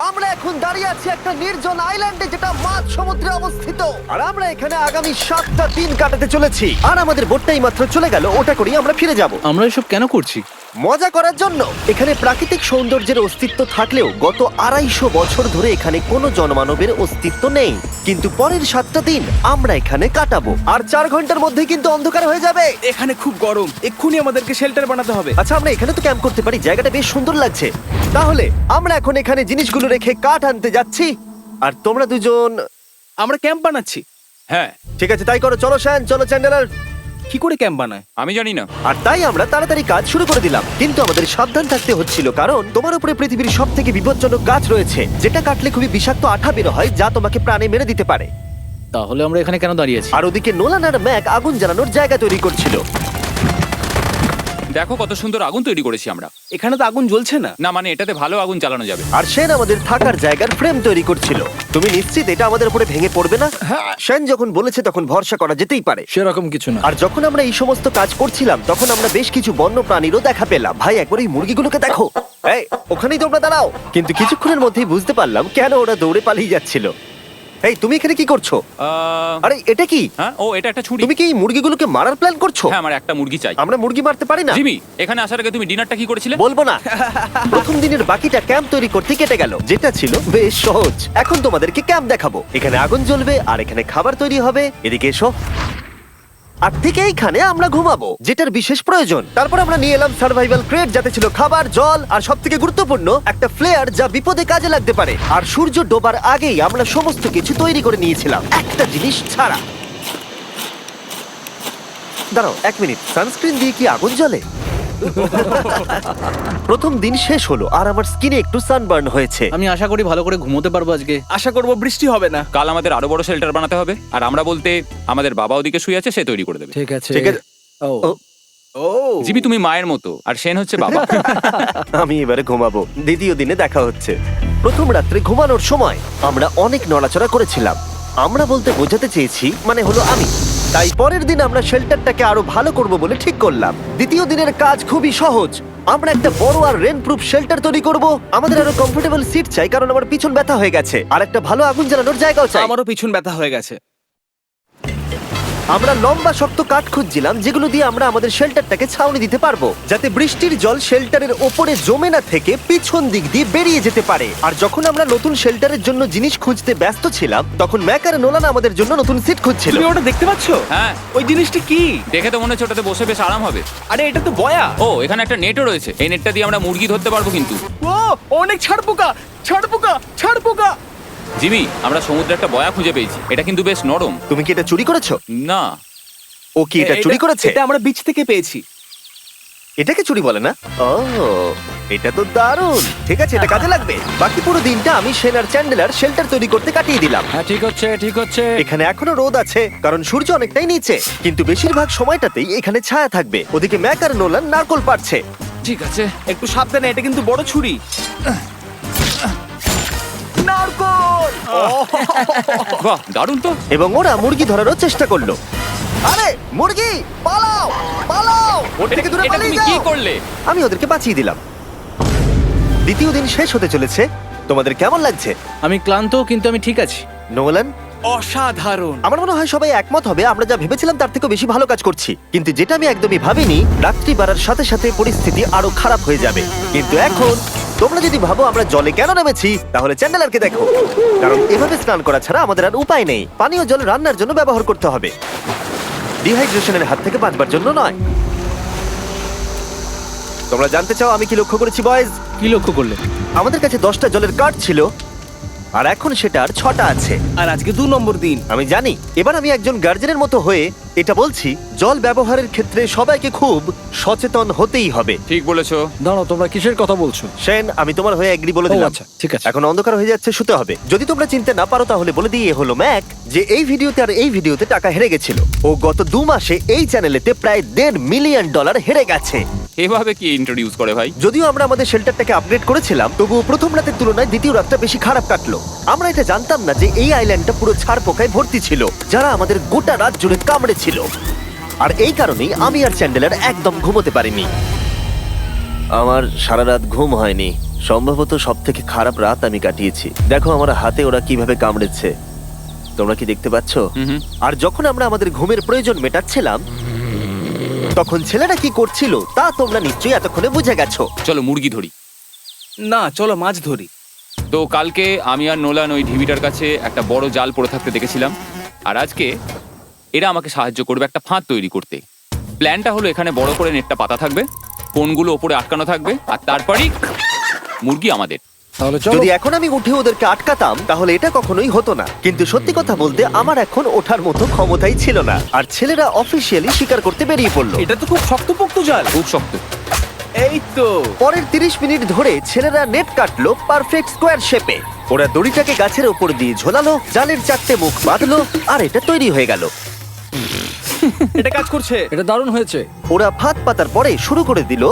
আমরা এখন দাঁড়িয়ে আছি একটা নির্জন আইল্যান্ডে যেটা মাঝ সমুদ্রে অবস্থিত, আর আমরা এখানে আগামী 7টা দিন কাটাতে চলেছি। আর আমাদের বোটটাই মাত্র চলে গেল, ওটা করেই আমরা ফিরে যাব আমরা এসব কেন করছি? মজা করার জন্য। এখানে প্রাকৃতিক সৌন্দর্যের অস্তিত্ব থাকলেও গত 250 বছর ধরে এখানে কোনো জনমানবের অস্তিত্ব নেই। কিন্তু পরের 7টা দিন আমরা এখানে কাটাবো, আর 4 ঘন্টার মধ্যে কিন্তু অন্ধকার হয়ে যাবে। এখানে খুব গরম, এক্ষুনি আমাদেরকে শেল্টার বানাতে হবে। আচ্ছা, আমরা এখানে তো ক্যাম্প করতে পারি, জায়গাটা বেশ সুন্দর লাগছে। তাহলে আমরা এখন এখানে জিনিসগুলো রেখে কাঠ আনতে যাচ্ছি, আর তোমরা দুজন। আমরা ক্যাম্প বানাচ্ছি। হ্যাঁ, ঠিক আছে, তাই করো। চলো শ্যান, চলো চ্যান্ডেলার। কি করে ক্যাম্প বানায়? আমি জানি না। আর তাই আমরা তাড়াতাড়ি কাজ শুরু করে দিলাম, কিন্তু আমাদের সাবধান থাকতে হচ্ছিল, কারণ তোমার উপরে পৃথিবীর সব থেকে বিপজ্জনক গাছ রয়েছে, যেটা কাটলে খুবই বিষাক্ত আঠা বের হয়, যা তোমাকে প্রাণে মেরে দিতে পারে। তাহলে আমরা এখানে কেন দাঁড়িয়ে আছি? আর ওদিকে নোলান আর ম্যাক আগুন জ্বালানোর জায়গা তৈরি করছিল। দেখো কত সুন্দর আগুন তৈরি করেছি আমরা। এখানে তো আগুন জ্বলছে না। না মানে এটাতে ভালো আগুন চালানো যাবে। আর সেন আমাদের থাকার জায়গার ফ্রেম তৈরি করছিল। তুমি নিশ্চিত এটা আমাদের উপরে ভেঙে পড়বে না? সেন যখন বলেছে তখন ভরসা করা যেতেই পারে। সেরকম কিছু না। আর যখন আমরা এই সমস্ত কাজ করছিলাম তখন আমরা বেশ কিছু বন্য প্রাণীরও দেখা পেলাম। ভাই, একবার এই মুরগিগুলোকে দেখো। এই, ওখানেই তোমরা দাঁড়াও। কিন্তু কিছুক্ষণের মধ্যেই বুঝতে পারলাম কেন ওরা দৌড়ে পালিয়ে যাচ্ছিল। এই, তুমি এখানে কি করছো? আরে এটা কি? হ্যাঁ, ও এটা একটা ছুরি। তুমি কি এই মুরগিগুলোকে মারার প্ল্যান করছো? হ্যাঁ, আমার একটা মুরগি চাই। আমরা মুরগি মারতে পারি না। জিমি, এখানে আসার আগে তুমি ডিনারটা কি করেছিলে? বলবো না। প্রথম দিনের বাকিটা ক্যাম্প তৈরি করতে কেটে গেল, যেটা ছিল বেশ সহজ। এখন তোমাদেরকে ক্যাম্প দেখাবো। এখানে আগুন জ্বলবে আর এখানে খাবার তৈরি হবে। এদিকে এসো। আর ঠিক এইখানে আমরা ঘুমাবো, যেটার বিশেষ প্রয়োজন। তারপর আমরা নিয়ে এলাম সার্ভাইভাল ক্রেট, যাতে ছিল খাবার, জল আর সবথেকে গুরুত্বপূর্ণ একটা ফ্লেয়ার, যা বিপদে কাজে লাগতে পারে। আর সূর্য ডোবার আগেই আমরা সমস্ত কিছু তৈরি করে নিয়েছিলাম, একটা জিনিস ছাড়া। দাঁড়াও 1 মিনিট, সানস্ক্রিন দিয়ে কি আগুন জ্বলে? প্রথম দিন শেষ হলো আর আমার স্কিনে একটু সানবার্ন হয়েছে। আমি আশা করি ভালো করে ঘুমোতে পারবো আজকে। আশা করব বৃষ্টি হবে না। কাল আমাদের আরো বড় শেল্টার বানাতে হবে, আর আমরা বলতে আমাদের বাবা ওদিকে শুয়ে আছে, সে তৈরি করে দেবে। ঠিক আছে। ও ও, ও জিমি, তুমি মায়ের মতো আর সেন হচ্ছে বাবা। আমি এবারে ঘুমাবো। দ্বিতীয় দিনে দেখা হচ্ছে। প্রথম রাত্রে ঘুমানোর সময় আমরা অনেক নড়াচড়া করেছিলাম। আমরা বলতে বোঝাতে চেয়েছি, মানে হলো আমি। তাই পরের দিন আমরা শেল্টারটাকে আরো ভালো করব বলে ঠিক করলাম। দ্বিতীয় দিনের কাজ খুবই সহজ। আমরা একটা বড় আর রেন প্রুফ শেল্টার তৈরি করব। আমাদের আরো কমফোর্টেবল সিট চাই, কারণ আমার পিছন ব্যথা হয়ে গেছে, আর একটা ভালো আগুন জ্বালানোর জায়গাও চাই। আমারও পিছন ব্যথা হয়ে গেছে। আমরা লম্বা শক্ত কাঠ খুঁজছিলাম, যেগুলো দিয়ে আমরা আমাদের শেল্টারটাকে ছাউনি দিতে পারবো, যাতে বৃষ্টির জল শেল্টারের ওপরে জমে না থেকে পিছন দিক দিয়ে বেরিয়ে যেতে পারে। আর যখন আমরা নতুন শেল্টারের জন্য জিনিস খুঁজতে ব্যস্ত ছিলাম, তখন ম্যাক আর নোলান আমাদের জন্য নতুন সিট খুঁজছিল। তুমি ওটা দেখতে পাচ্ছো? হ্যাঁ, ওই জিনিসটা কি? দেখে তো মনে হচ্ছে ওটাতে বসে বেশ আরাম হবে। আরে এটা তো বয়া। ও, এখানে একটা নেটও রয়েছে। এই নেটটা দিয়ে আমরা মুরগি ধরতে পারবো। কিন্তু ও অনেক ছাড় পোকা, ছাড় পোকা, ছাড় পোকা। জিমি, আমরা সমুদ্রে একটা বয়া খুঁজে পেয়েছি। এটা কিন্তু বেশ নরম। তুমি কি এটা চুরি করেছো? না। ও কি এটা চুরি করেছে? এটা আমরা বিচ থেকে পেয়েছি। এটাকে চুরি বলে না? ও, এটা তো দারুণ। ঠিক আছে, এটা কাজে লাগবে। বাকি পুরো দিনটা আমি সেন আর চ্যান্ডেলার শেল্টার তৈরি করতে কাটিয়ে দিলাম। হ্যাঁ, ঠিক হচ্ছে, ঠিক হচ্ছে। এখানে এখনো রোদ আছে, কারণ সূর্য অনেকটাই নিচে, কিন্তু বেশিরভাগ সময়টাতেই এখানে ছায়া থাকবে। ওদিকে ম্যাক আর নোলান নারকল পাড়ছে। ঠিক আছে। একটু সাবধানে, এটা কিন্তু বড় ছুরি। নারকল। বাহ, দারুণ তো। এবং ওরা মুরগি ধরারও চেষ্টা করলো। আরে মুরগি, পালাও পালাও, ওর থেকে দূরে এটা পালিয়ে তুমি কি যাও। করলে? আমি ওদেরকে বাঁচিয়ে দিলাম। দ্বিতীয় দিন শেষ হতে চলেছে। তোমাদের কেমন লাগছে? আমি ক্লান্ত, কিন্তু আমি ঠিক আছি। নোলান? অসাধারণ। আমার মনে হয় সবাই একমত হবে আমরা যা ভেবেছিলাম তার থেকে বেশি ভালো কাজ করছি। কিন্তু যেটা আমি একদমই ভাবিনি, রাত্রি বাড়ার সাথে সাথে পরিস্থিতি আরো খারাপ হয়ে যাবে। কিন্তু এখন তোমরা যদি ভাবো আমরা জলে কেন নেমেছি, তাহলে চ্যান্ডেলারকে দেখো। কারণ এভাবে স্নান করা ছাড়া আমাদের আর উপায় নেই। পানীয় জল রান্নার জন্য ব্যবহার করতে হবে, ডিহাইড্রেশনের হাত থেকে বাঁচবার জন্য নয়। তোমরা জানতে চাও আমি কি লক্ষ্য করেছি বয়েজ? কি লক্ষ্য করলে? আমাদের কাছে 10টা জলের কার্ড ছিল, আর এখন সেটা আর 6টা আছে। আর আজকে 2 নম্বর দিন। আমি জানি। এবার আমি একজন গার্জেনের মতো হয়ে এটা বলছি, জল ব্যবহারের ক্ষেত্রে সবাইকে খুব সচেতন হতেই হবে। ঠিক বলেছো। দাঁড়াও, তোমরা কিসের কথা বলছো? সেন, আমি তোমার হয়ে এগ্রি বলে দিলাম। আচ্ছা, ঠিক আছে। এখন অন্ধকার হয়ে যাচ্ছে, শুতে হবে। যদি তোমরা চিনতে না পারো তাহলে বলে দিয়ে হলো ম্যাক যে এই ভিডিওতে আর এই ভিডিওতে টাকা হেরে গেছিল। ও গত 2 মাসে এই চ্যানেলেতে প্রায় $1.5 মিলিয়ন হেরে গেছে। এভাবে কি ইন্ট্রোডিউস করে ভাই? যদিও আমরা আমাদের শেল্টারটাকে আপগ্রেড করেছিলাম, তবুও প্রথম রাতের তুলনায় দ্বিতীয় রাতটা বেশি খারাপ কাটলো। আমরা এটা জানতাম না যে এই আইল্যান্ডটা পুরো ছাড় পোকায় ভর্তি ছিল, যারা আমাদের গোটা রাত জুড়ে কামড়েছিল। আর এই কারণেই আমি আর চ্যান্ডেলার একদম ঘুমোতে পারিনি। আমার সারা রাত ঘুম হয়নি। সম্ভবত সব থেকে খারাপ রাত আমি কাটিয়েছি। দেখো আমার হাতে ওরা কিভাবে কামড়েছে, তোমরা কি দেখতে পাচ্ছ? হুম। আর যখন আমরা আমাদের ঘুমের প্রয়োজন মেটাচ্ছিলাম, তখন ছেলেরা কি করছিল তা তোমরা নিশ্চয়ই এতক্ষণে বুঝে গেছো। চলো মুরগি ধরি। না, চলো মাছ ধরি। তো কালকে আমি আর নোলান ওই ঢিবিটার কাছে একটা বড় জাল পড়ে থাকতে দেখেছিলাম, আর আজকে এরা আমাকে সাহায্য করবে একটা ফাঁদ তৈরি করতে। প্ল্যানটা হলো এখানে বড় করে নেটটা পাতা থাকবে, কোনগুলো ওপরে আটকানো থাকবে, আর তারপরেই মুরগি আমাদের। তাহলে চলো। যদি এখন আমি উঠে ওদেরকে আটকাতাম তাহলে এটা কখনোই হতো না, কিন্তু সত্যি কথা বলতে আমার এখন ওঠার মতো ক্ষমতাই ছিল না। আর ছেলেরা অফিসিয়ালি স্বীকার করতে বেরিয়ে পড়লো। এটা তো খুব শক্তপোক্ত জাল। খুব শক্ত। এই তো। পরের 30 মিনিট ধরে ছেলেরা নেট কাটলো পারফেক্ট স্কোয়ার শেপে। ওরা দড়িটাকে গাছের ওপর দিয়ে ঝোলালো, জালের 4টে মুখ বাঁধলো, আর এটা তৈরি হয়ে গেল। এটা কাজ করছে। এটা দারুণ হয়েছে। ওরা ফাঁদ পাতার পরে শুরু করে দিল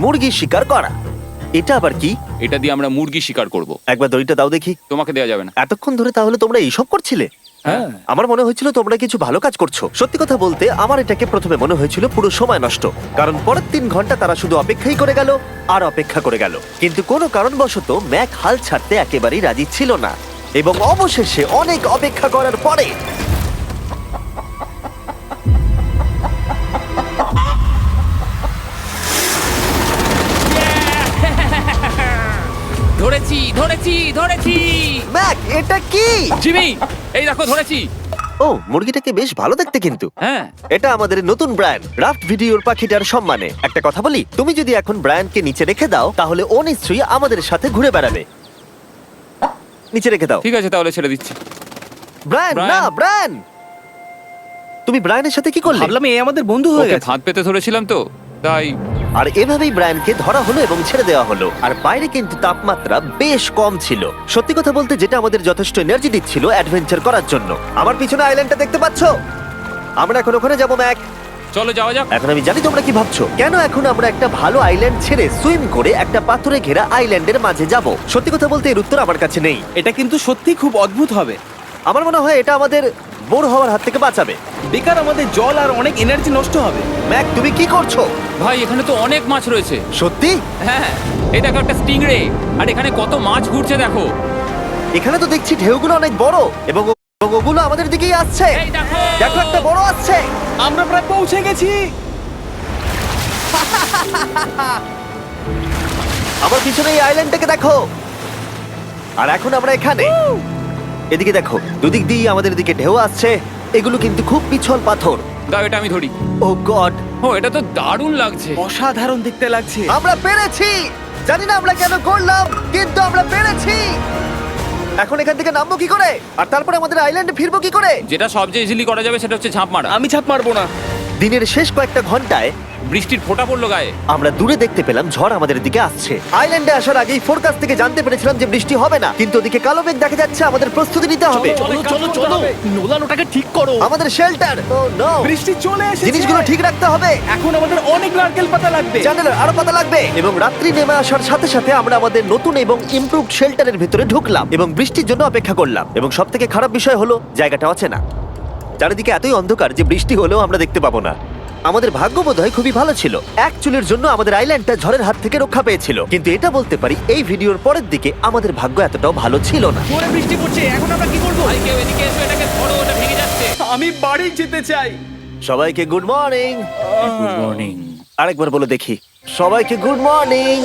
মুরগি শিকার করা। এটা আবার কি? এটা দিয়ে আমরা মুরগি শিকার করব। একবার দড়িটা দাও দেখি। তোমাকে দেওয়া যাবে না। এতক্ষণ ধরে তাহলে তোমরা এইসব করছিলে? হ্যাঁ। আমার মনে হয়েছিল তোমরা কিছু ভালো কাজ করছো। সত্যি কথা বলতে আমার এটাকে প্রথমে মনে হয়েছিল পুরো সময় নষ্ট, কারণ পরের 3 ঘন্টা তারা শুধু অপেক্ষাই করে গেল আর অপেক্ষা করে গেল। কিন্তু কোনো কারণবশত ম্যাক হাল ছাড়তে একেবারেই রাজি ছিল না, এবং অবশেষে অনেক অপেক্ষা করার পরে ধরেছি ধরেছি ধরেছি। ম্যাক, এটা কি? জিমি, এই দেখো ধরেছি। ও, মুরগিটাকে বেশ ভালো দেখতে কিন্তু। হ্যাঁ। এটা আমাদের নতুন ব্র্যান্ড রাফট ভিডিওর পাখিটার সম্মানে। একটা কথা বলি, তুমি যদি এখন ব্র্যান্ডকে নিচে রেখে দাও তাহলে ও নিশ্চয়ই আমাদের সাথে ঘুরে বেড়াবে। নিচে রেখে দাও। ঠিক আছে, তাহলে ছেড়ে দিচ্ছি। Brian, Brian. না ব্রায়ান, তুমি ব্রায়ানের সাথে কি করলে? ভাবলাম এই আমাদের বন্ধু হয়ে ওকে গেছে। ফাঁদ পেতে ধরেছিলাম তো, তাই। আর এভাবেই ব্রায়ানকে ধরা হলো এবং ছেড়ে দেওয়া হলো। আর বাইরে কিন্তু তাপমাত্রা বেশ কম ছিল। সত্যি কথা বলতে যেটা আমাদের যথেষ্ট এনার্জি দিচ্ছিল অ্যাডভেঞ্চার করার জন্য। আমার পিছনে আইল্যান্ডটা দেখতে পাচ্ছো? আমরা এখন ওখানে যাবো ম্যাক। চলো যাওয়া যাক। এখন আমি জানি তোমরা কি ভাবছো, কেন এখন আমরা একটা ভালো আইল্যান্ড ছেড়ে সুইম করে একটা পাথরে ঘেরা আইল্যান্ডের মাঝে যাব? সত্যি কথা বলতে এর উত্তর আমার কাছে নেই। এটা কিন্তু সত্যি খুব অদ্ভুত হবে। আমার মনে হয় এটা আমাদের বোর হওয়ার হাত থেকে বাঁচাবে। বেকার আমাদের জল আর অনেক এনার্জি নষ্ট হবে। ম্যাক, তুমি কি করছো? ভাই এখানে তো অনেক মাছ রয়েছে। সত্যি? হ্যাঁ, এই দেখো একটা স্টিংরে, আর এখানে কত মাছ ঘুরছে দেখো। এখানে তো দেখছি ঢেউগুলো অনেক বড়, এবং ওগুলো আমাদের দিকেই আসছে। এই দেখো। দেখো, একটা বড় আসছে। আমরা প্রায় পৌঁছে গেছি। আমার পিছনে এই আইল্যান্ডটাকে দেখো। আর এখন আমরা এখানে। এদিকে দেখো, দুদিক দিয়ে আমাদের দিকে ঢেউ আসছে। এগুলো কিন্তু খুব পিছল পাথর। দাও এটা আমি ধরি। ও গড, ও, এটা তো দারুণ লাগছে। অসাধারণ দেখতে লাগছে। আমরা পেরেছি। জানি না আমরা কেন করলাম, কিন্তু আমরা পেরেছি। এখন এখান থেকে নামবো কি করে, আর তারপরে আমাদের আইল্যান্ডে ফিরবো কি করে? যেটা সবচেয়ে ইজিলি করা যাবে সেটা হচ্ছে ঝাঁপ মারা। আমি ছাপ মারবো না। দিনের শেষ কয়েকটা ঘন্টায় বৃষ্টির ফোঁটা পড়লো গায়ে। আমরা দূরে দেখতে পেলাম ঝড় আমাদের দিকে আসছে। আইল্যান্ডে আসার আগেই ফোরকাস্ট থেকে জানতে পেরেছিলাম যে বৃষ্টি হবে না, কিন্তু ওদিকে কালো মেঘ দেখা যাচ্ছে। আমাদের প্রস্তুতি নিতে হবে। চলো চলো চলো, নোলান ওটাকে ঠিক করো। আমাদের শেল্টার, ও নো, বৃষ্টি চলে এসেছে। জিনিসগুলো ঠিক রাখতে হবে। এখন আমাদের অনেক নারকেল পাতা লাগবে। জানালার আরো পাতা লাগবে। এবং রাত্রি নেমে আসার সাথে সাথে আমরা আমাদের নতুন এবং ইমপ্রুভড শেল্টারের ভিতরে ঢুকলাম এবং বৃষ্টির জন্য অপেক্ষা করলাম। এবং সব থেকে খারাপ বিষয় হলো জায়গাটা অচেনা। চারিদিকে এতই অন্ধকার যে বৃষ্টি হলেও আমরা দেখতে পাবো না। আমাদের ভাগ্য বোধহয় খুবই ভালো ছিল। এক চুলের জন্য আমাদের আইল্যান্ডটা ঝড়ের হাত থেকে রক্ষা পেয়েছিল, কিন্তু এটা বলতে পারি এই ভিডিওর পরের দিকে আমাদের ভাগ্য এতটাও ভালো ছিল না। জোরে বৃষ্টি পড়ছে, এখন আমরা কি করব? ভাই কেউ এদিকে এসো, এটাকে ধরো, ওটা ভেঙে যাচ্ছে। আমি বাড়ি যেতে চাই। সবাইকে গুড মর্নিং। Good morning. আরেকবার বলে দেখি, সবাইকে গুড মর্নিং।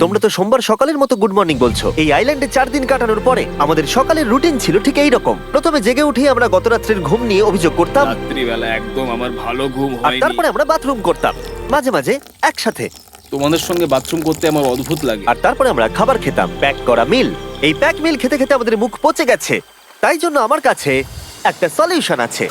তোমরা তো সোমবার সকালের মতো গুড মর্নিং বলছো। এই আইল্যান্ডে 4 দিন কাটানোর পরে আমাদের সকালের রুটিন ছিল ঠিক এই রকম। প্রথমে জেগে উঠে আমরা গত রাত্রের ঘুম নিয়ে অভিযোগ করতাম, রাত্রিবেলা একদম আমার ভালো ঘুম আর হয়নি। তারপরে আমরা বাথরুম করতাম, মাঝে মাঝে একসাথে। তোমাদের সঙ্গে বাথরুম করতে আমার অদ্ভুত লাগে। আর তারপরে আমরা খাবার খেতাম, প্যাক করা মিল। এই প্যাক মিল খেতে খেতে আমাদের মুখ পচে গেছে। তাই জন্য আমার কাছে একটা সলিউশন আছে।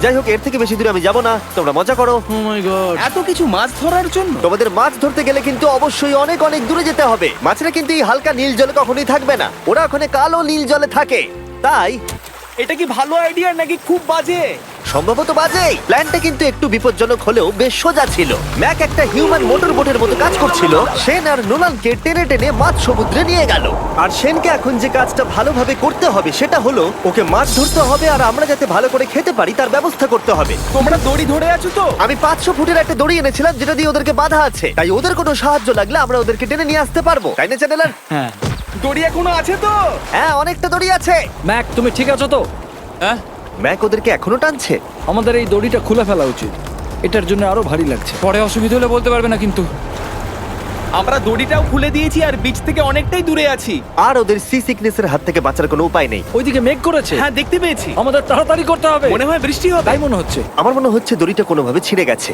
যাই হোক, এর থেকে বেশি দূরে আমি যাব না, তোমরা মজা করো। ও মাই গড, এত কিছু মাছ ধরার জন্য? তোমাদের মাছ ধরতে গেলে কিন্তু অবশ্যই অনেক অনেক দূরে যেতে হবে। মাছেরা কিন্তু এই হালকা নীল জলে কখনোই থাকবে না, ওরা ওখানে কালো নীল জলে থাকে। তাই এটা কি ভালো আইডিয়া নাকি খুব বাজে? সম্ভবত বাজে। প্ল্যানটা কিন্তু একটু বিপজ্জনক হলেও বেশ সোজা ছিল। ম্যাক একটা হিউম্যান মোটর বোটের মতো কাজ করছিল। শেন আর নোলানকে টেনে টেনে মাছ সমুদ্রে নিয়ে গেল। আর শেনকে এখন যে কাজটা ভালোভাবে করতে হবে সেটা হলো ওকে মাছ ধরতে হবে, আর আমরা যাতে ভালো করে খেতে পারি তার ব্যবস্থা করতে হবে। তোমরা দড়ি ধরে আছো তো? আমি 500 ফুটের একটা দড়ি এনেছিলাম যেটা দিয়ে ওদেরকে বাঁধা আছে, তাই ওদের কোনো সাহায্য লাগলে আমরা ওদেরকে টেনে নিয়ে আসতে পারবো, তাই না চ্যানেলার? হ্যাঁ। দড়ি এখনো আছে তো? হ্যাঁ, অনেকটা দড়ি আছে। ম্যাক, তুমি ঠিক আছো তো? হ্যাঁ, ম্যাক ওদেরকে এখনো টানছে। আমাদের এই দড়িটা খুলে ফেলা উচিত, এটার জন্য আরো ভারী লাগছে। পরে অসুবিধা হলে বলতে পারবে না কিন্তু। আমরা দড়িটাও খুলে দিয়েছি আর বিচ থেকে অনেকটাই দূরে আছি। আর ওদের সি সিকনেসের হাত থেকে বাঁচার কোনো উপায় নেই। ওইদিকে মেঘ করেছে। হ্যাঁ, দেখতে পেয়েছি। আমাদের তাড়াতাড়ি করতে হবে। মনে হয় বৃষ্টি হবে। তাই মনে হচ্ছে। আমার মনে হচ্ছে দড়িটা কোনোভাবে ছিঁড়ে গেছে।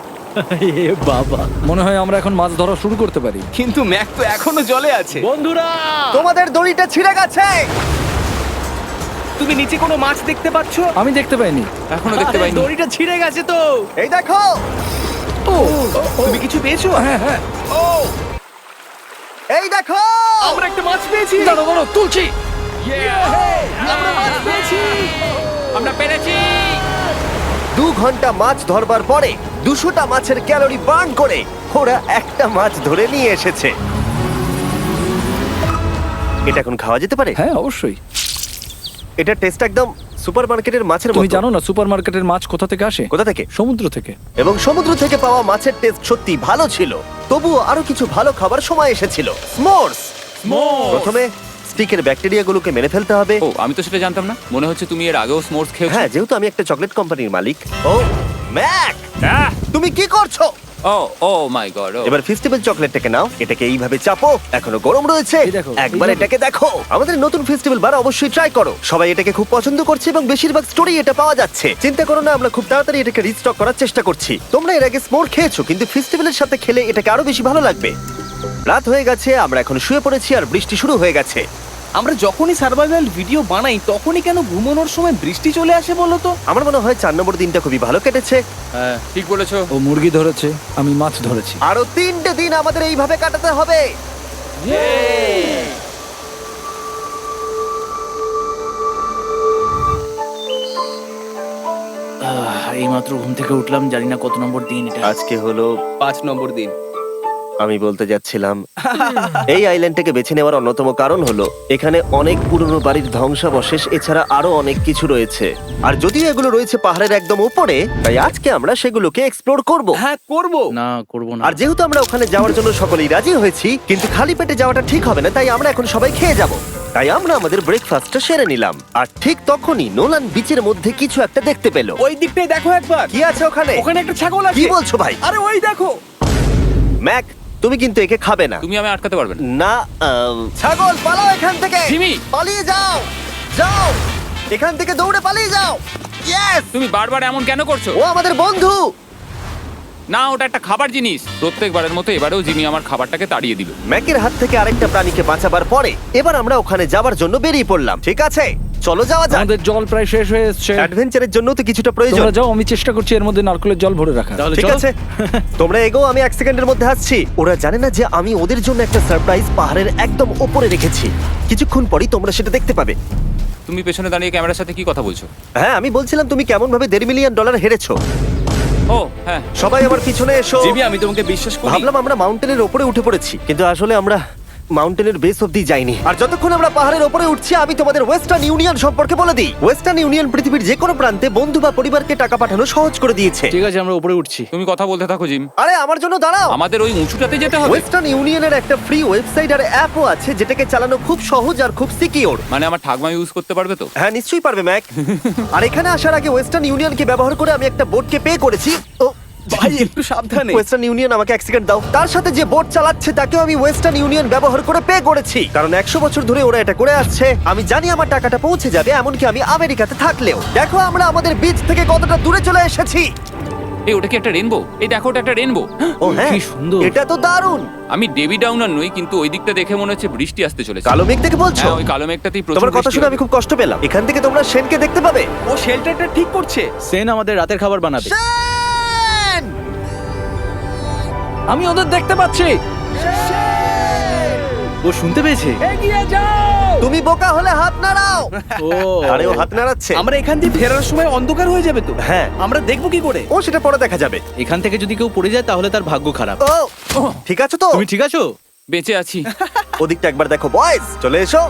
এ বাবা, মনে হয় আমরা এখন মাছ ধরা শুরু করতে পারি। কিন্তু ম্যাক তো এখনো জলে আছে। বন্ধুরা, তোমাদের দড়িটা ছিঁড়ে গেছে। তুমি নিচে কোনো মাছ দেখতে পাচ্ছো? আমি দেখতে পাইনি। এখনো দেখতে পাইনি। দড়িটা ছিঁড়ে গেছে তো। এই দেখো। ও, তুমি কিছু পেয়েছো? হ্যাঁ হ্যাঁ। ও, এই দেখো। আমরা একটা মাছ পেয়েছি। দাঁড়ো দাঁড়ো, তুলছি। আমরা মাছ পেয়েছি। আমরা পেরেছি। 2 ঘন্টা মাছ ধরবার পরে 200টা মাছের ক্যালোরি বার্ন করে ওরা একটা মাছ ধরে নিয়ে এসেছে। এটা এখন খাওয়া যেতে পারে? হ্যাঁ অবশ্যই। এটা টেস্ট একদম সুপারমার্কেটের মাছের তুমি মতো। জানো না সুপারমার্কেটের মাছ কোথা থেকে আসে? কোথা থেকে? সমুদ্র থেকে। এবং সমুদ্র থেকে পাওয়া মাছের টেস্ট সত্যি ভালো ছিল। তবুও আরো কিছু ভালো খাবার সময় এসেছিল। স্মোর্স। প্রথমে স্টিকের ব্যাকটেরিয়াগুলোকে মেরে ফেলতে হবে। ও, আমি তো সেটা জানতাম না। মনে হচ্ছে তুমি এর আগেও স্মোর্স খেয়েছো। হ্যাঁ, যেহেতু আমি একটা চকলেট কোম্পানির মালিক। ও ম্যাক, আহ! তুমি কি করছো? ও ও মাই গড। এবার ফেস্টিভ্যাল চকলেটটাকে নাও, এটাকে এইভাবে চাপো, এখনো গরম রয়েছে। এই দেখো, একবার এই দেখো। এটাকে দেখো। আমাদের নতুন ফেস্টিভ্যাল বার অবশ্যই ট্রাই করো। সবাই এটাকে খুব পছন্দ করছে এবং বেশিরভাগ স্টোরি এটা পাওয়া যাচ্ছে। চিন্তা করো না, আমরা খুব তাড়াতাড়ি এটাকে রিস্টক করার চেষ্টা করছি। তোমরা এর আগে স্মোর খেয়েছো, কিন্তু ফেস্টিভ্যালের সাথে খেলে এটাকে আরো বেশি ভালো লাগবে। রাত হয়ে গেছে, আমরা এখন শুয়ে পড়েছি আর বৃষ্টি শুরু হয়ে গেছে। আমরা যখনই সার্ভাইভাল ভিডিও বানাই তখনই কেন ঘুমানোর সময় বৃষ্টি চলে আসে বলো তো? আমার মনে হয় 4 নম্বর দিনটা খুবই ভালো কেটেছে। হ্যাঁ, ঠিক বলেছো। ও মুরগি ধরেছে, আমি মাছ ধরেছি। আরো 3টে দিন আমাদের এইভাবে কাটাতে হবে। এইমাত্র ঘুম থেকে উঠলাম, জানি না কত নম্বর দিন এটা। আজকে হলো 5 নম্বর দিন। আমি বলতে যাচ্ছিলাম এই আইল্যান্ডটাকে বেছে নেওয়ার অন্যতম কারণ হলো এখানে অনেক পুরনো বাড়ির ধ্বংসাবশেষ, এছাড়া আরো অনেক কিছু রয়েছে। আর যদিও এগুলো রয়েছে পাহাড়ের একদম উপরে, তাই আজকে আমরা সেগুলোকে এক্সপ্লোর করব। হ্যাঁ, করব। না, করব না। আর যেহেতু আমরা ওখানে যাওয়ার জন্য সকলেই রাজি হয়েছি, কিন্তু খালি পেটে যাওয়াটা ঠিক হবে না, তাই আমরা এখন সবাই খেয়ে যাব। তাই আমরা আমাদের ব্রেকফাস্টটা সেরে নিলাম। আর ঠিক তখনই নোলান বিচের মধ্যে কিছু একটা দেখতে পেল। ওই দিকটাই দেখো একবার। কি আছে ওখানে? ওখানে একটা ছাগল আছে। কি বলছো ভাই? আরে ওই দেখো। ম্যাক, তুমি কিন্তু একে খাবে না। তুমি আমি আটকাতে পারবে না। না, ছাগল পালাও এখান থেকে। জিমি! পালিয়ে যাও, যাও এখান থেকে, দৌড়ে পালিয়ে যাও। ইয়েস! তুমি বারবার এমন কেন করছো? ও আমাদের বন্ধু। না, ওটা একটা খাবার জিনিস। প্রত্যেকবারের মতো এবারেও জিমি আমার খাবারটাকে তাড়িয়ে দিল। ম্যাকের হাত থেকে আরেকটা প্রাণীকে বাঁচাবার পরে এবার আমরা ওখানে যাবার জন্য বেরিয়ে পড়লাম। ঠিক আছে, চলো যাওয়া যাক। আমাদের জল প্রায় শেষ হয়ে এসেছে। অ্যাডভেঞ্চারের জন্য তো কিছুটা প্রয়োজন। তোমরা যাও, আমি চেষ্টা করছি এর মধ্যে নারকেলের জল ভরে রাখা। তাহলে ঠিক চলো। আছে, তোমরা এগো, আমি 1 সেকেন্ডের মধ্যে আসছি। ওরা জানে না যে আমি ওদের জন্য একটা সারপ্রাইজ পাহাড়ের একদম উপরে রেখেছি। কিছুক্ষণ পরেই তোমরা সেটা দেখতে পাবে। তুমি পেছনে দাঁড়িয়ে ক্যামেরার সাথে কি কথা বলছো? হ্যাঁ, আমি বলছিলাম তুমি কেমন ভাবে $1.5 মিলিয়ন হেরেছো। ও হ্যাঁ, সবাই আমার পিছনে এসো। জিমি, আমি তোমাকে বিশ্বাস করি। ভাবলাম আমরা মাউন্টেনের উপরে উঠে পড়েছি, কিন্তু আসলে আমরা মাউন্টেনের বেস অব্দি যাইনি। আর যতক্ষণ আমরা পাহাড়ের উপরে উঠছি, আমি তোমাদের ওয়েস্টার্ন ইউনিয়ন সম্পর্কে বলে দিই। ওয়েস্টার্ন ইউনিয়ন পৃথিবীর যে কোনো প্রান্তে বন্ধু বা পরিবারকে টাকা পাঠানো সহজ করে দিয়েছে। ঠিক আছে, আমরা উপরে উঠছি। তুমি কথা বলতে থাকো জিম। আরে আমার জন্য দাঁড়াও। আমাদের ওই উঁচুটাতে যেতে হবে। ওয়েস্টার্ন ইউনিয়নের একটা ফ্রি ওয়েবসাইট আর অ্যাপও আছে, যেটাকে চালানো খুব সহজ আর খুব সিকিউর। মানে আমার ঠাকমা ইউজ করতে পারবে তো? হ্যাঁ, নিশ্চয়ই পারবে ম্যাক। আর এখানে আসার আগে ওয়েস্টার্ন ইউনিয়নকে ব্যবহার করে আমি একটা বোটকে পে করেছি। ও ভাই, একটু সাবধানে। ওয়েস্টার্ন ইউনিয়ন আমাকে 1 সেকেন্ড দাও। তার সাথে যে বোট চালাচ্ছে তাকেও আমি ওয়েস্টার্ন ইউনিয়ন ব্যবহার করে পে করেছি, কারণ 100 বছর ধরে ওরা এটা করে আসছে। আমি জানি আমার টাকাটা পৌঁছে যাবে, এমনকি আমি আমেরিকাতে থাকলেও। দেখো আমরা আমাদের বিচ থেকে কতটা দূরে চলে এসেছি। এই ওটা কি একটা রেনবো? এই দেখো, ওটা একটা রেনবো। ও হ্যাঁ, কি সুন্দর। এটা তো দারুণ। আমি ডেভি ডাউনার নই, কিন্তু ওই দিকটা দেখে মনে হচ্ছে বৃষ্টি আসতে চলেছে। কালো মেঘ দেখে বলছো? হ্যাঁ, ওই কালো মেঘটাতেই প্রচুর তোমার কথা বৃষ্টি শুনে হবে। আমি খুব কষ্ট পেলাম। এখান থেকে তোমরা শেনকে দেখতে পাবে। ও শেল্টারটা ঠিক করছে। সেন আমাদের রাতের খাবার বানাবে। শেন! আমি ওদের দেখতে পাচ্ছি। ও শুনতে পেয়েছে। এগিয়ে যাও। তুমি বোকা হলে হাত নাড়াও। ও আরে ও হাত নাড়াচ্ছে। আমরা এখান দিয়ে ফেরার সময় অন্ধকার হয়ে যাবে তো। হ্যাঁ। আমরা দেখবো কি করে? ও সেটা পরে দেখা যাবে। এখান থেকে যদি কেউ পড়ে যায় তাহলে তার ভাগ্য খারাপ। ও ঠিক আছে তো? তুমি ঠিক আছো? বেঁচে আছি। ওদিকটা একবার দেখো বয়েজ, চলে এসো,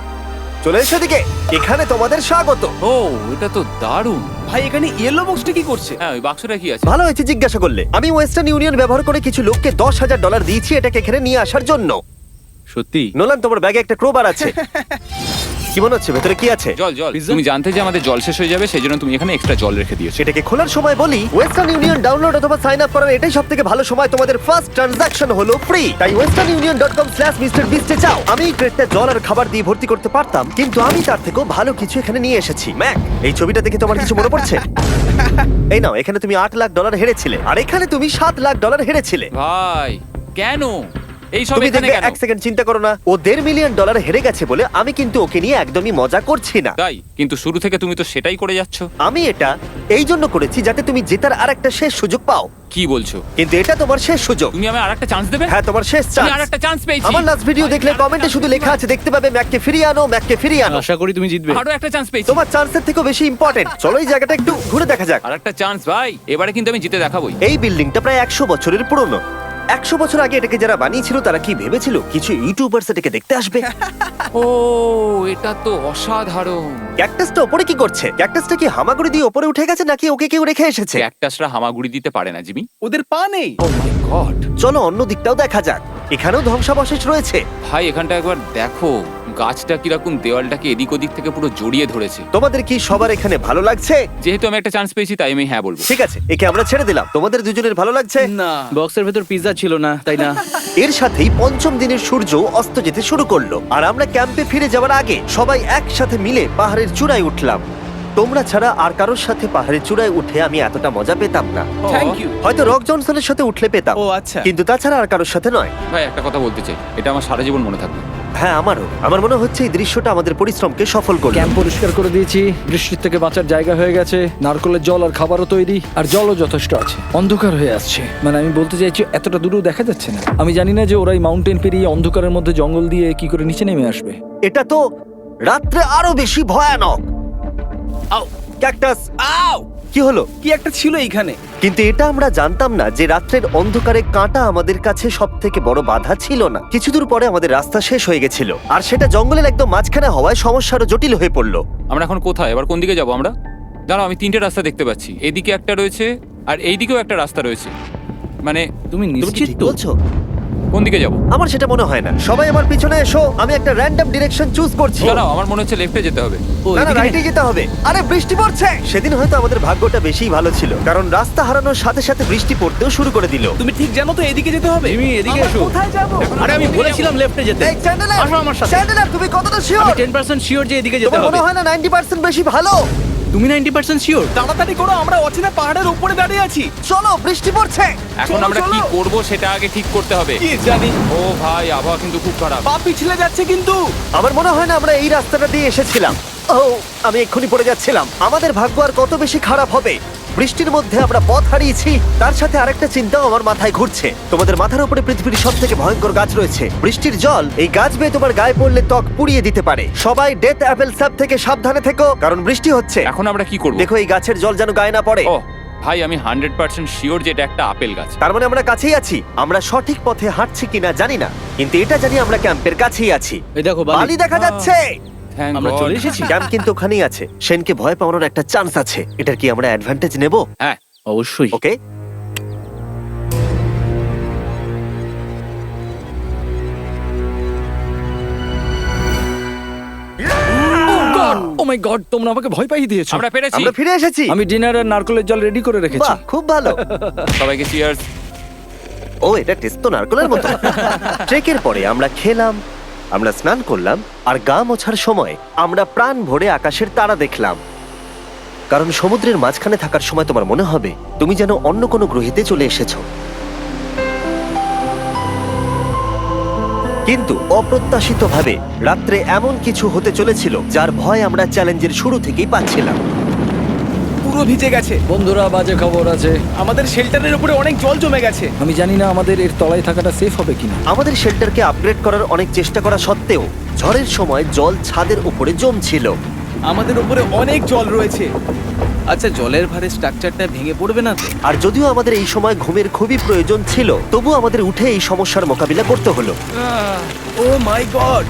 চলে এসো দিকে। এখানে তোমাদের স্বাগত। ও এটা তো দারুণ। ভাই এখানে ইয়েলো বক্সটা কি করছে? হ্যাঁ ওই বাক্সটা কি আছে? ভালো হয়েছে জিজ্ঞাসা করলে। আমি ওয়েস্টার্ন ইউনিয়ন ব্যবহার করে কিছু লোককে $10,000 দিয়েছি এটাকে এখানে নিয়ে আসার জন্য। সত্যি? নোলান, তোমার ব্যাগে একটা ক্রোবার আছে। কি মনে হচ্ছে ভেতরে কি আছে? জল জল। Pizza? তুমি জানতে যে আমাদের জল শেষ হয়ে যাবে সেই জন্য তুমি এখানে এক্সট্রা জল রেখে দিয়েছো। সেটাকে খোলার সময় বলি, ওয়েস্টার্ন ইউনিয়ন ডাউনলোড অথবা সাইন আপ করার এটাই সবথেকে ভালো সময়। তোমাদের ফার্স্ট ট্রানজাকশন হলো ফ্রি। তাই westernunion.com/MrBeast এ যাও। আমি এই ক্রেটটা জল আর খাবার দিয়ে ভর্তি করতে পারতাম, কিন্তু আমি তার থেকেও ভালো কিছু এখানে নিয়ে এসেছি। ম্যাক, এই ছবিটা দেখে তোমার কিছু মনে পড়ছে? এই নাও, এখানে তুমি $8 লাখ হেরেছিলে, আর এখানে তুমি $7 লাখ হেরেছিলে। ভাই কেন এই সব তুমি এখানে দেখবে, কেন? এক সেকেন্ড চিন্তা করো না। ও $1.5 মিলিয়ন হেরে গেছে বলে আমি কিন্তু ওকে নিয়ে একদমই মজা করছি না। তাই কিন্তু শুরু থেকে তুমি তো সেটাই করে যাচ্ছ। আমি এটা এই জন্য করেছি যাতে তুমি জেতার আরেকটা শেষ সুযোগ পাও, কি বলছো? কিন্তু এটা তোমার শেষ সুযোগ। তুমি আমায় আরেকটা চান্স দেবে? হ্যাঁ, তোমার শেষ আমি চান্স। আরেকটা চান্স পেয়েছি। আমার লাস্ট ভিডিও দেখলে কমেন্টে শুধু লেখা আছে, দেখতে পাবে ম্যাককে ফিরিয়ে আনো, ম্যাককে ফিরিয়ে আনো। আশা করি তুমি জিতবে। আরো একটা চান্স পেয়েছি। তোমার চান্সের থেকেও বেশি ইম্পর্টেন্ট। চলো এই জায়গাটা একটু ঘুরে দেখা যাক। আরেকটা চান্স ভাই, এবারে কিন্তু আমি জিতে দেখাবোই। এই বিল্ডিংটা প্রায় 100 বছরের পুরনো। 100 বছর আগে এটাকে যারা বানিয়েছিল তারা কি ভেবেছিল কিছু ইউটিউবার্স এটাকে দেখতে আসবে? ও এটা তো অসাধারণ। ক্যাকটাসটা ওপরে কি করছে? ক্যাকটাসটা কি হামাগুড়ি দিয়ে ওপরে উঠে গেছে নাকি ওকে কেউ রেখে এসেছে? ক্যাকটাসরা হামাগুড়ি দিতে পারে না জিমি। ওদের পা নেই। ও মাই গড। চলো অন্য দিকটাও দেখা যাক। এখানেও ধ্বংসাবশেষ রয়েছে। ভাই এখানটা একবার দেখো, গাছটা কিরকম দেওয়ালটাকে এদিক ওদিক থেকে পুরো জড়িয়ে ধরেছে। তোমাদের কি সবার এখানে ভালো লাগছে? যেহেতু আমি একটা চান্স পেয়েছি তাই আমি হ্যাঁ বলবো। ঠিক আছে, একে আমরা ছেড়ে দিলাম। তোমাদের দুজনের ভালো লাগছে? না, বক্সের ভেতর পিৎজা ছিল না, তাই না? এর সাথেই পঞ্চম দিনের সূর্য অস্ত যেতে শুরু করলো, আর আমরা ক্যাম্পে ফিরে যাওয়ার আগে সবাই একসাথে মিলে পাহাড়ের চূড়ায় উঠলাম। তোমরা ছাড়া আর কারোর সাথে পাহাড়ের চূড়ায় উঠে আমি এতটা মজা পেতাম না। Thank you. হয়তো রক জনসনের সাথে উঠলে পেতাম, ও আচ্ছা। কিন্তু তাছাড়া আর কারোর সাথে নয়। ভাই একটা কথা বলতে চাই, এটা আমার সারা জীবন মনে থাকবে। হ্যাঁ, আমারও। আমার মনে হচ্ছে এই দৃশ্যটা আমাদের পরিশ্রমকে সফল করলো। ক্যাম্প পরিষ্কার করে দিয়েছি, বৃষ্টির থেকে বাঁচার জায়গা হয়ে গেছে, নারকেলের জল আর খাবারও তৈরি, আর জলও যথেষ্ট আছে। অন্ধকার হয়ে আসছে, মানে আমি বলতে চাইছি এতটা দূরেও দেখা যাচ্ছে না। আমি জানি না যে ওরা এই মাউন্টেন পেরিয়ে অন্ধকারের মধ্যে জঙ্গল দিয়ে কি করে নিচে নেমে আসবে। এটা তো রাত্রে আরো বেশি ভয়ানক। আউ, ক্যাকটাস, আউ! কি হলো? কি একটা ছিল এইখানে। কিন্তু এটা আমরা জানতাম না যে রাত্রের অন্ধকারে কাঁটা আমাদের কাছে সব থেকে বড় বাধা ছিল না। কিছু দূর পরে আমাদের রাস্তা শেষ হয়ে গেছিল, আর সেটা জঙ্গলের একদম মাঝখানে হওয়ায় সমস্যা আরো জটিল হয়ে পড়লো। আমরা এখন কোথায়, এবার কোন দিকে যাবো আমরা? দাঁড়াও, আমি তিনটে রাস্তা দেখতে পাচ্ছি। এদিকে একটা রয়েছে আর এইদিকেও একটা রাস্তা রয়েছে। মানে তুমি তুমি কি নিশ্চিত ঠিক তো? বলছো? কোন দিকে যাবো? আমার সেটা মনে হয় না। সবাই আমার পিছনে এসো, আমি একটা র্যান্ডম ডিরেকশন চুজ করছি। দাঁড়াও, আমার মনে হচ্ছে লেফটে যেতে হবে। ও, না না, এদিকে রাইটে যেতে হবে। আরে বৃষ্টি পড়ছে। সেদিন হয়তো আমাদের ভাগ্যটা বেশিই ভালো ছিল, কারণ রাস্তা হারানোর সাথে সাথে বৃষ্টি পড়তেও শুরু করে দিল। তুমি ঠিক জানো তো এদিকে যেতে হবে? জিমি, এদিকে আমরা এসো। কোথায় যাবো? আরে আমি বলেছিলাম লেফটে যেতে। এই চ্যান্ডেলার, আসো আমার সাথে। চ্যান্ডেলার, তুমি কতটা আমি শিওর? 10% শিওর যে এদিকে যেতে তোমার হবে। মনে হয় না 90% বেশি ভালো? তুমি 90% শিওর? তাড়াতাড়ি করো, আমরা অচেনা পাহাড়ের উপরে দাঁড়িয়ে আছি। চলো, বৃষ্টি পড়ছে। এখন চলো, আমরা কি চলো। করব সেটা আগে ঠিক করতে হবে। কি জানি, ও ভাই, আবহাওয়া কিন্তু খুব খারাপ। পা পিছলে যাচ্ছে কিন্তু। আমার মনে হয় না আমরা এই রাস্তাটা দিয়ে এসেছিলাম। ও, আমি এক্ষুনি পড়ে যাচ্ছিলাম। আমাদের ভাগ্য আর কত বেশি খারাপ হবে। বৃষ্টির মধ্যে আমরা পথ হারিয়েছি, তার সাথে আরেকটা চিন্তাও আমার মাথায় ঘুরছে। তোমাদের মাথার উপরে পৃথিবীর সব থেকে ভয়ঙ্কর গাছ রয়েছে। বৃষ্টির জল এই গাছ বেয়ে তোমার গায়ে পড়লে ত্বক পুড়িয়ে দিতে পারে। সবাই ডেথ অ্যাপেল স্যাপ থেকে সাবধানে থেকো, কারণ বৃষ্টি হচ্ছে। এখন আমরা কি করব? দেখো, এই গাছের জল যেন গায়ে না পড়ে। ও ভাই, আমি 100% শিওর যে এটা একটা আপেল গাছ। তার মানে আমরা কাছেই আছি। আমরা সঠিক পথে হাঁটছি কিনা জানি না, কিন্তু এটা জানি আমরা ক্যাম্পের কাছেই আছি। এই দেখো বালি বালি। দেখা যাচ্ছে। Thank আমরা God. চলে এসেছি। ক্যাম্প কিন্তু ওখানেই আছে। সেনকে ভয় পাওয়ানোর একটা চান্স আছে। এটার কি আমরা অ্যাডভান্টেজ নেব? হ্যাঁ, অবশ্যই। ওকে। ও মাই গড, তোমরা আমাকে ভয় পাইয়ে দিয়েছো। আমরা পেরেছি। আমরা ফিরে এসেছি। আমি ডিনার আর নারকেলের জল রেডি করে রেখেছি। বাহ, খুব ভালো। সবাইকে চিয়ার্স। ও, এটা টেস্ট তো নারকেলের মতো। ট্রেকের পরে আমরা খেলাম, আমরা স্নান করলাম, আর গা মোছার সময় আমরা প্রাণ ভরে আকাশের তারা দেখলাম। কারণ সমুদ্রের মাঝখানে থাকার সময় তোমার মনে হবে তুমি যেন অন্য কোনো গ্রহেতে চলে এসেছো। কিন্তু অপ্রত্যাশিতভাবে রাত্রে এমন কিছু হতে চলেছিল যার ভয় আমরা চ্যালেঞ্জের শুরু থেকেই পাচ্ছিলাম। পুরো ভিজে গেছে। বন্ধুরা, বাজে খবর আছে। আমাদের শেল্টারের উপরে অনেক জল জমে গেছে। আমি জানি না আমাদের এর তলায় থাকাটা সেফ হবে কিনা। আমাদের শেল্টারকে আপগ্রেড করার অনেক চেষ্টা করা সত্ত্বেও ঝড়ের সময় জল ছাদের উপরে জমছিল। আমাদের উপরে অনেক জল রয়েছে। আচ্ছা, জলের ভারে স্ট্রাকচারটা ভেঙে পড়বে না তো? আর যদিও আমাদের এই সময় ঘুমের খুবই প্রয়োজন ছিল, তবু আমাদের উঠে এই সমস্যার মোকাবিলা করতে হলো। ও মাই গড,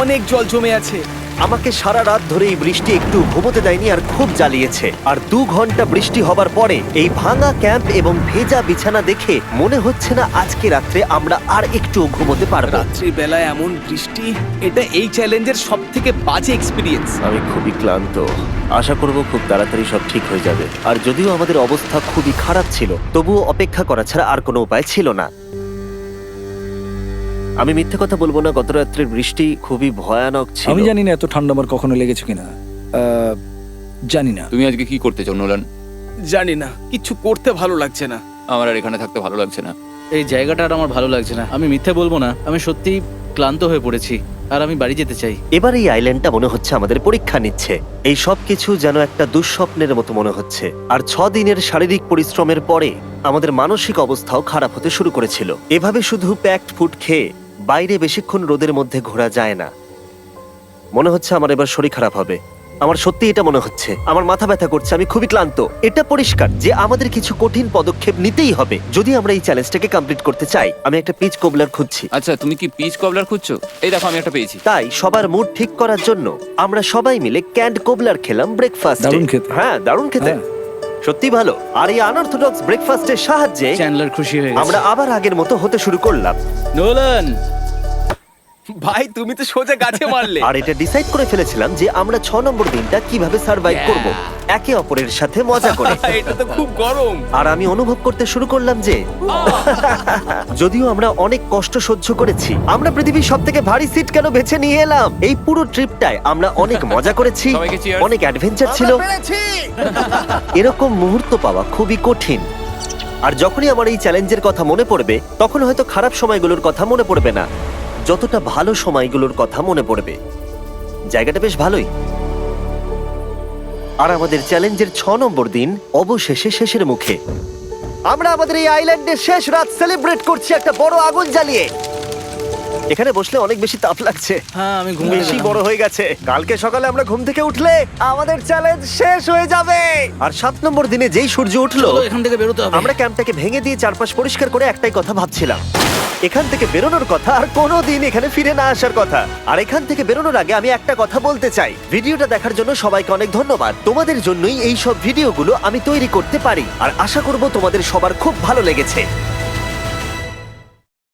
অনেক জল জমে আছে। আমাকে সারা রাত ধরে এই বৃষ্টি একটু ঘুমোতে দেয়নি আর খুব জ্বালিয়েছে। আর 2 ঘন্টা বৃষ্টি হবার পরে এই ভাঙা ক্যাম্প এবং ভেজা বিছানা দেখে মনে হচ্ছে না আজকে রাত্রে আমরা আর একটু ঘুমোতে পারবো। রাত্রি বেলায় এমন বৃষ্টি, এটা এই চ্যালেঞ্জের সব থেকে বাজে এক্সপিরিয়েন্স। আমি খুবই ক্লান্ত। আশা করব খুব তাড়াতাড়ি সব ঠিক হয়ে যাবে। আর যদিও আমাদের অবস্থা খুবই খারাপ ছিল, তবুও অপেক্ষা করা ছাড়া আর কোনো উপায় ছিল না। আমি মিথ্যে কথা বলবো না, গত রাত্রের বৃষ্টি খুবই ভয়ানক ছিল। আমি জানি না এত ঠান্ডা আমার কখনো লেগেছে কিনা। জানি না। তুমি আজকে কি করতে চাও নোলান? জানি না, কিছু করতে ভালো লাগছে না। আমার আর এখানে থাকতে ভালো লাগছে না। এই জায়গাটা আর আমার ভালো লাগছে না। আমি মিথ্যে বলবো না, আমি সত্যিই ক্লান্ত হয়ে পড়েছি আর আমি বাড়ি যেতে চাই। এবার এই আইল্যান্ডটা মনে হচ্ছে আমাদের পরীক্ষা নিচ্ছে। এই সব কিছু যেন একটা দুঃস্বপ্নের মতো মনে হচ্ছে। আর 6 দিনের শারীরিক পরিশ্রমের পরে আমাদের মানসিক অবস্থাও খারাপ হতে শুরু করেছিল। এভাবে শুধু প্যাকড ফুড খেয়ে বাইরে বেশিক্ষণ রোদের মধ্যে ঘোরা যায় না। মনে হচ্ছে আমার এবার শরীর খারাপ হবে। আমার সত্যি এটা মনে হচ্ছে। আমার মাথা ব্যথা করছে, আমি খুবই ক্লান্ত। এটা পরিষ্কার যে আমাদের কিছু কঠিন পদক্ষেপ নিতেই হবে যদি আমরা এই চ্যালেঞ্জটাকে কমপ্লিট করতে চাই। আমি একটা পিচ কোবলার খুঁজছি। আচ্ছা, তুমি কি পিচ কবলার খুঁজছো? এই দেখো, আমি একটা পেয়েছি। তাই সবার মুড ঠিক করার জন্য আমরা সবাই মিলে ক্যান্ড কোবলার খেলাম ব্রেকফাস্টে। দারুণ খেতে। হ্যাঁ, দারুণ খেতে। হ্যাঁ। সত্যি ভালো। আর এই আনঅর্থোডক্স ব্রেকফাস্টের সাহায্যে চ্যান্ডলার খুশি হয়ে আমরা গেছে। আবার আগের মতো হতে শুরু করলাম। নোলান, ভাই, তুমি তো সোজা গাছে মারলে। আর এটা ডিসাইড করে ফেলেছিলাম যে আমরা 6 নম্বর দিনটা কিভাবে সার্ভাইভ করব, একে অপরের সাথে মজা করে। এটা তো খুব গরম। আর আমি অনুভব করতে শুরু করলাম যে যদিও আমরা অনেক কষ্ট সহ্য করেছি, আমরা পৃথিবীর সব থেকে ভারী সিট কেন বেছে নিয়ে এলাম। এই পুরো ট্রিপটায় আমরা অনেক মজা করেছি, সবাইকে cheers। অনেক অ্যাডভেঞ্চার ছিল। এরকম মুহূর্ত পাওয়া খুবই কঠিন। আর যখনই আমার এই চ্যালেঞ্জের কথা মনে পড়বে, তখন হয়তো খারাপ সময়গুলোর কথা মনে পড়বে না, যতটা ভালো সময়গুলোর কথা মনে পড়বে। জায়গাটা বেশ ভালোই। আর আমাদের চ্যালেঞ্জের 6 নম্বর দিন অবশেষে শেষের মুখে। আমরা আমাদের এই আইল্যান্ডের শেষ রাত সেলিব্রেট করছি একটা বড় আগুন জ্বালিয়ে। এখানে বসলে অনেক বেশি তাপ লাগছে। হ্যাঁ, আমি ঘুমিয়ে বেশি গেলাম। বড় হয়ে গেছে। কালকে সকালে আমরা ঘুম থেকে উঠলে আমাদের চ্যালেঞ্জ শেষ হয়ে যাবে। আর 7 নম্বর দিনে যেই সূর্য উঠলো, চলো, এখান থেকে বেরোতে হবে। আমরা ক্যাম্পটাকে ভেঙে দিয়ে চারপাশ পরিষ্কার করে একটাই কথা ভাবছিলাম, এখান থেকে বেরোনোর কথা আর কোনোদিন এখানে ফিরে না আসার কথা। আর এখান থেকে বেরোনোর আগে আমি একটা কথা বলতে চাই, ভিডিওটা দেখার জন্য সবাইকে অনেক ধন্যবাদ। তোমাদের জন্যই এই সব ভিডিওগুলো আমি তৈরি করতে পারি। আর আশা করব তোমাদের সবার খুব ভালো লেগেছে।